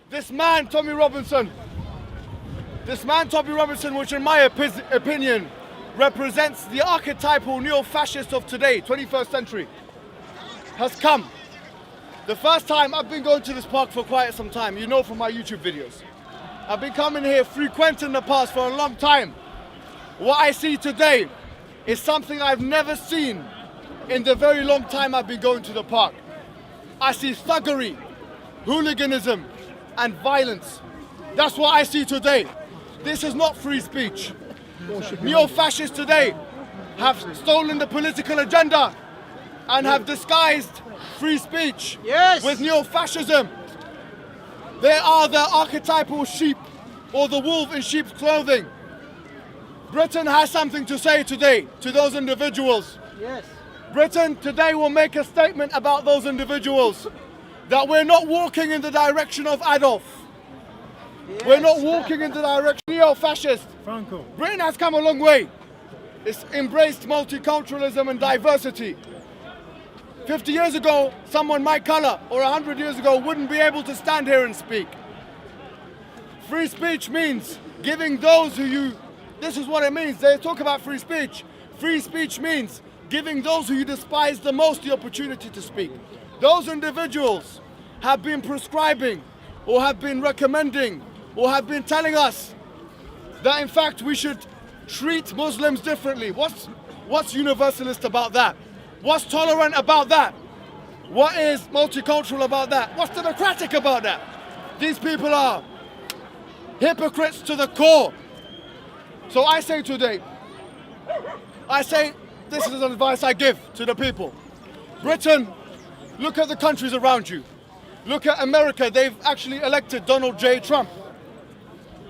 This man, Tommy Robinson, which in my opinion represents the archetypal neo-fascist of today, 21st century, has come. The first time, I've been going to this park for quite some time, you know, from my YouTube videos. I've been coming here frequenting the park for a long time. What I see today is something I've never seen in the very long time I've been going to the park. I see thuggery, hooliganism, and violence. That's what I see today. This is not free speech. Neo-fascists today have stolen the political agenda and have disguised free speech with neo-fascism. They are the archetypal sheep or the wolf in sheep's clothing. Britain has something to say today to those individuals. Yes. Britain today will make a statement about those individuals that we're not walking in the direction of Adolf. Yes. We're not walking in the direction of neo-fascist. Franco. Britain has come a long way. It's embraced multiculturalism and diversity. 50 years ago, someone my color, or 100 years ago, wouldn't be able to stand here and speak. Free speech means giving those who you... This is what it means. They talk about free speech. Free speech means giving those who you despise the most the opportunity to speak. Those individuals have been prescribing, or have been recommending, or have been telling us that in fact we should treat Muslims differently. What's universalist about that? What's tolerant about that? What is multicultural about that? What's democratic about that? These people are hypocrites to the core. So I say today, this is an advice I give to the people. Britain, look at the countries around you. Look at America, they've actually elected Donald J. Trump.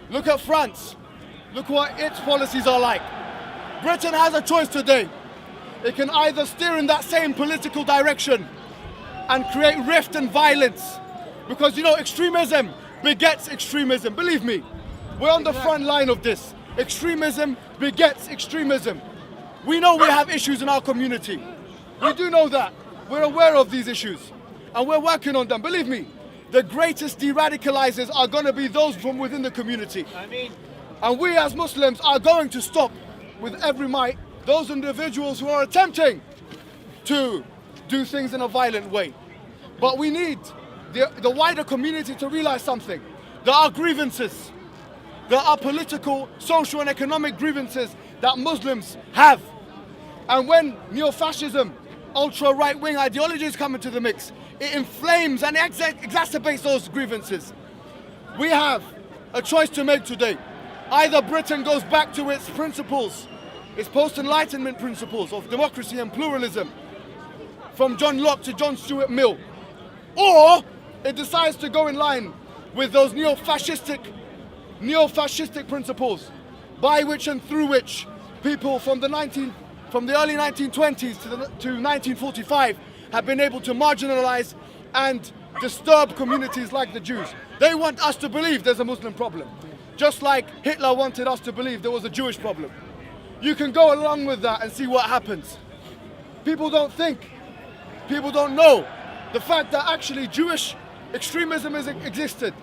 Look at France. Look what its policies are like. Britain has a choice today. It can either steer in that same political direction and create rift and violence. Because, you know, extremism begets extremism. Believe me, we're on the front line of this. Extremism begets extremism. We know we have issues in our community. We do know that. We're aware of these issues. And we're working on them. Believe me, the greatest de-radicalizers are going to be those from within the community. And we as Muslims are going to stop with every might those individuals who are attempting to do things in a violent way. But we need the wider community to realize something. There are grievances. There are political, social and economic grievances that Muslims have. And when neo-fascism, ultra-right-wing ideologies come into the mix, it inflames and exacerbates those grievances. We have a choice to make today. Either Britain goes back to its principles, its post-enlightenment principles of democracy and pluralism, from John Locke to John Stuart Mill, or it decides to go in line with those neo-fascistic principles, by which and through which people from the early 1920s to 1945 have been able to marginalize and disturb communities like the Jews. They want us to believe there's a Muslim problem, just like Hitler wanted us to believe there was a Jewish problem. You can go along with that and see what happens. People don't think, people don't know the fact that actually Jewish extremism existed.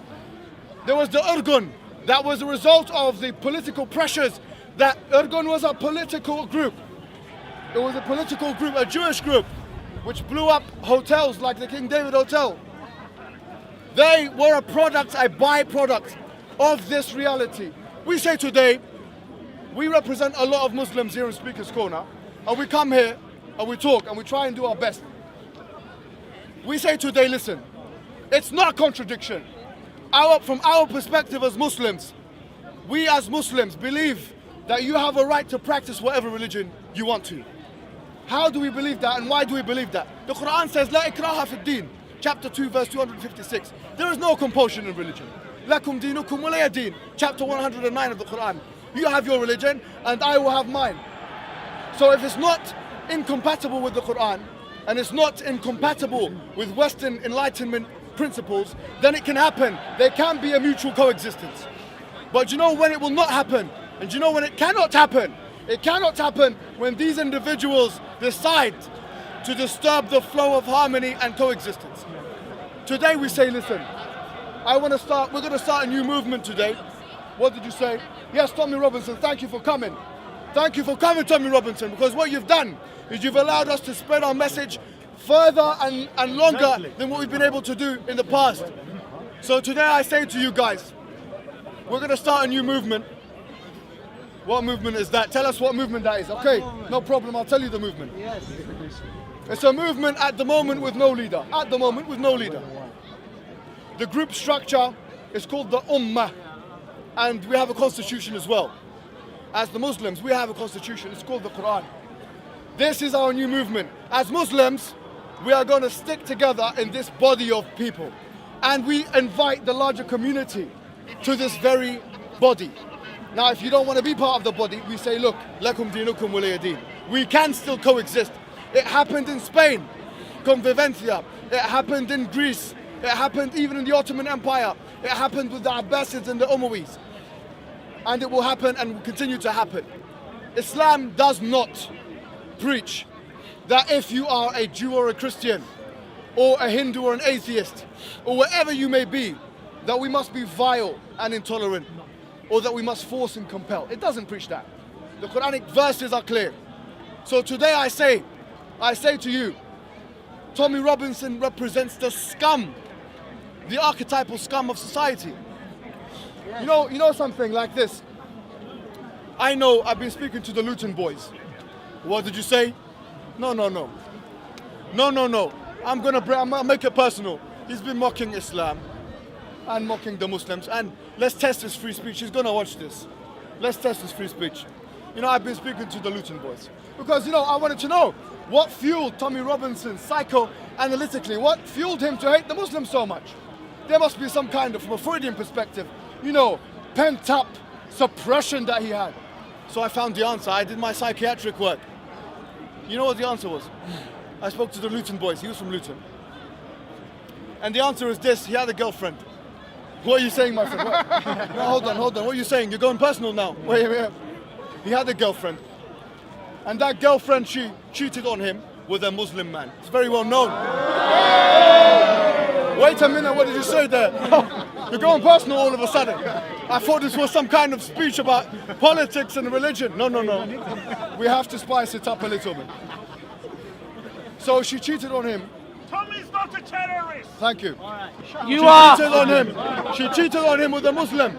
There was the Irgun, that was a result of the political pressures. That Irgun was a political group. It was a political group, a Jewish group, which blew up hotels like the King David Hotel. They were a byproduct of this reality. We say today, we represent a lot of Muslims here in Speaker's Corner, and we come here and we talk and we try and do our best. We say today, listen, it's not a contradiction. From our perspective as Muslims, we as Muslims believe that you have a right to practice whatever religion you want to. How do we believe that and why do we believe that? The Quran says, La ikraha fi din, chapter 2, verse 256. There is no compulsion in religion. Lakum dinukum waliya din, chapter 109 of the Quran. You have your religion and I will have mine. So if it's not incompatible with the Quran and it's not incompatible with Western Enlightenment principles, then it can happen. There can be a mutual coexistence. But you know when it will not happen? And you know when it cannot happen? It cannot happen when these individuals decide to disturb the flow of harmony and coexistence. Today we say, listen, We're going to start a new movement today. What did you say? Yes, Tommy Robinson, thank you for coming. Thank you for coming, Tommy Robinson, because what you've done is you've allowed us to spread our message further and longer than what we've been able to do in the past. So today I say to you guys, we're going to start a new movement. What movement is that? Tell us what movement that is. Okay, no problem, I'll tell you the movement. Yes. It's a movement at the moment with no leader. At the moment with no leader. The group structure is called the Ummah, and we have a constitution as well. As the Muslims, we have a constitution, it's called the Quran. This is our new movement. As Muslims, we are going to stick together in this body of people. And we invite the larger community to this very body. Now, if you don't want to be part of the body, we say, look, lakum dinukum waliya din. We can still coexist. It happened in Spain, convivencia. It happened in Greece. It happened even in the Ottoman Empire. It happened with the Abbasids and the Umayyads. And it will happen and will continue to happen. Islam does not preach that if you are a Jew or a Christian, or a Hindu or an atheist, or whatever you may be, that we must be vile and intolerant, or that we must force and compel. It doesn't preach that. The Quranic verses are clear. So today I say to you, Tommy Robinson represents the scum, the archetypal scum of society. You know something like this. I know I've been speaking to the Luton boys. What did you say? No. I'm gonna make it personal. He's been mocking Islam and mocking the Muslims, and let's test his free speech. He's gonna watch this. Let's test his free speech. I've been speaking to the Luton boys because I wanted to know what fueled Tommy Robinson psychoanalytically. What fueled him to hate the Muslims so much? There must be some kind of, from a Freudian perspective, pent up suppression that he had. So I found the answer. I did my psychiatric work. You know what the answer was? I spoke to the Luton boys. He was from Luton. And the answer is this: he had a girlfriend. What are you saying, my friend? No, hold on. What are you saying? You're going personal now. Wait. He had a girlfriend. And that girlfriend, she cheated on him with a Muslim man. It's very well known. Wait a minute, what did you say there? You're going personal all of a sudden. I thought this was some kind of speech about politics and religion. No. We have to spice it up a little bit. So she cheated on him. Tommy's not a terrorist. Thank you. She cheated on him with a Muslim.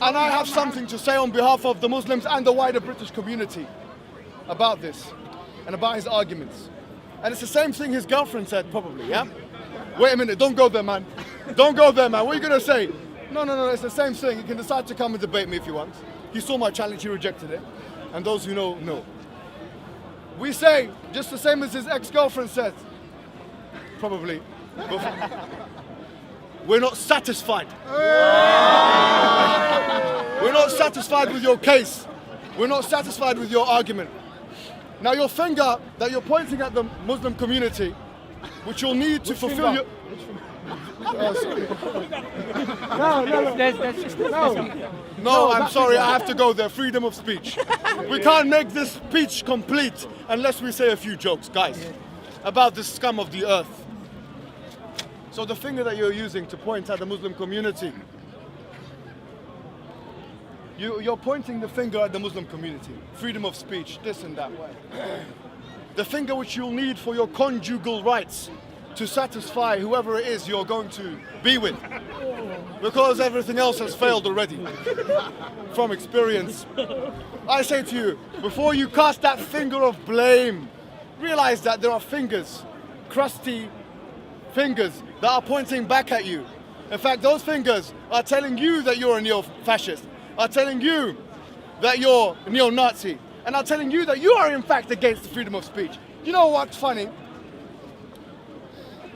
And I have something to say on behalf of the Muslims and the wider British community about this and about his arguments. And it's the same thing his girlfriend said, probably, yeah? Wait a minute, don't go there, man. Don't go there, man. What are you going to say? No, it's the same thing. You can decide to come and debate me if you want. He saw my challenge, he rejected it. And those who know. We say, just the same as his ex-girlfriend said, probably, we're not satisfied. We're not satisfied with your case. We're not satisfied with your argument. Now your finger that you're pointing at the Muslim community, which you'll need to fulfill your... No, I'm sorry, I have to go there. Freedom of speech. We can't make this speech complete unless we say a few jokes, guys, about the scum of the earth. So the finger that you're using to point at the Muslim community, you're pointing the finger at the Muslim community. Freedom of speech, this and that. The finger which you'll need for your conjugal rights to satisfy whoever it is you're going to be with. Because everything else has failed already. From experience. I say to you, before you cast that finger of blame, realize that there are fingers, crusty fingers, that are pointing back at you. In fact, those fingers are telling you that you're a neo-Fascist, are telling you that you're a neo-Nazi, and are telling you that you are in fact against the freedom of speech. You know what's funny?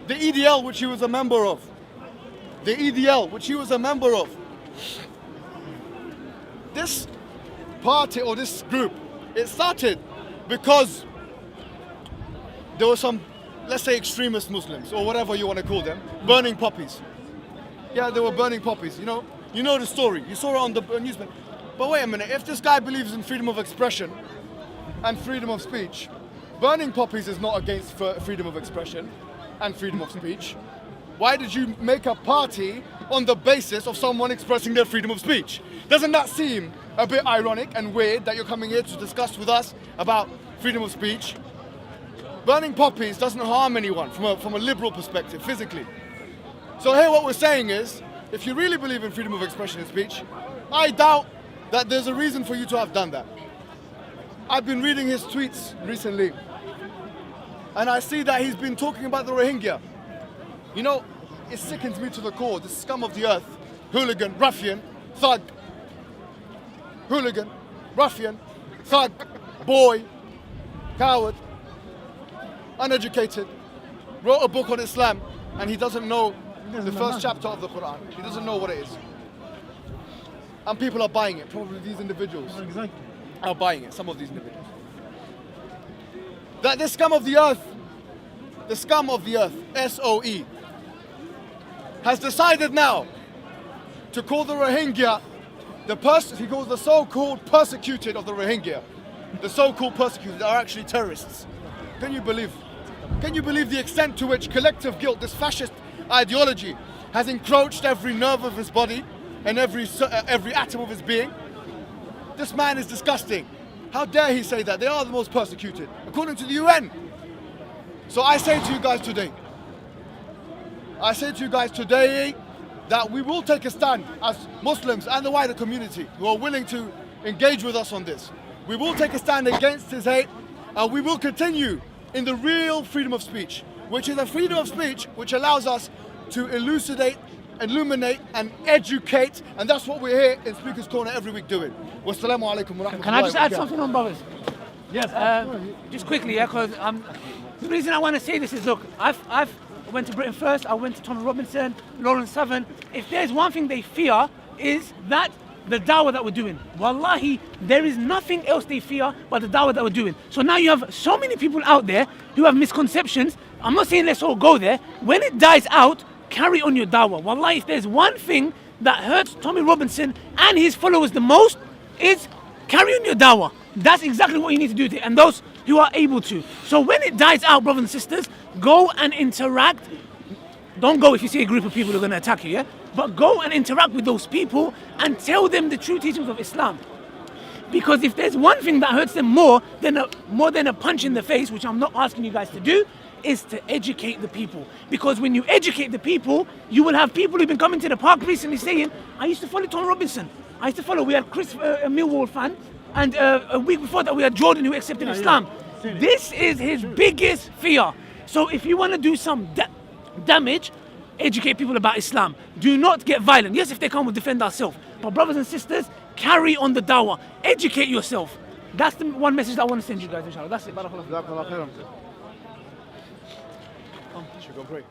The EDL, which he was a member of, this party or this group, it started because there were some, let's say, extremist Muslims, or whatever you want to call them, burning poppies. Yeah, they were burning poppies, you know the story, you saw it on the newspaper. But wait a minute, if this guy believes in freedom of expression and freedom of speech, burning poppies is not against freedom of expression and freedom of speech. Why did you make a party on the basis of someone expressing their freedom of speech? Doesn't that seem a bit ironic and weird that you're coming here to discuss with us about freedom of speech? Burning poppies doesn't harm anyone from a liberal perspective, physically. So here what we're saying is, if you really believe in freedom of expression and speech, I doubt that there's a reason for you to have done that. I've been reading his tweets recently, and I see that he's been talking about the Rohingya. You know, it sickens me to the core, the scum of the earth, hooligan, ruffian, thug, hooligan, ruffian, thug, boy, coward, uneducated, wrote a book on Islam, and he doesn't know the first chapter of the Quran. He doesn't know what it is. And people are buying it. Probably these individuals are buying it, some of these individuals. That this scum of the earth, SOE, has decided now to call the Rohingya, he calls the so-called persecuted of the Rohingya. The so-called persecuted are actually terrorists. Can you believe the extent to which collective guilt, this fascist ideology, has encroached every nerve of his body and every atom of his being? This man is disgusting. How dare he say that? They are the most persecuted, according to the UN. So I say to you guys today, that we will take a stand as Muslims and the wider community who are willing to engage with us on this. We will take a stand against his hate, and we will continue in the real freedom of speech, which is a freedom of speech which allows us to elucidate, illuminate and educate, and that's what we're here in Speaker's Corner every week doing. Wassalamu alaikum wa rahmatullahi. Can I just add something on, brothers? Yes. Just quickly, yeah, because the reason I want to say this is, look, I went to Britain first, I went to Tommy Robinson, Lawrence Southern. If there's one thing they fear, is that the dawah that we're doing. Wallahi, there is nothing else they fear but the dawah that we're doing. So now you have so many people out there who have misconceptions. I'm not saying let's all go there. When it dies out, carry on your dawah. Wallahi, if there's one thing that hurts Tommy Robinson and his followers the most, is carry on your dawah. That's exactly what you need to do, and those who are able to. So when it dies out, brothers and sisters, go and interact. Don't go if you see a group of people who are going to attack you, yeah? But go and interact with those people and tell them the true teachings of Islam. Because if there's one thing that hurts them more than a punch in the face, which I'm not asking you guys to do, is to educate the people. Because when you educate the people, you will have people who've been coming to the park recently saying, I used to follow Tom Robinson. We had Chris, a Millwall fan, and a week before that we had Jordan who accepted Islam. This is his biggest fear. So if you want to do some damage, educate people about Islam. Do not get violent. Yes, if they come, we'll defend ourselves. But brothers and sisters, carry on the dawah. Educate yourself. That's the one message that I want to send you guys, inshallah. That's it. Barakallah. Should go pray.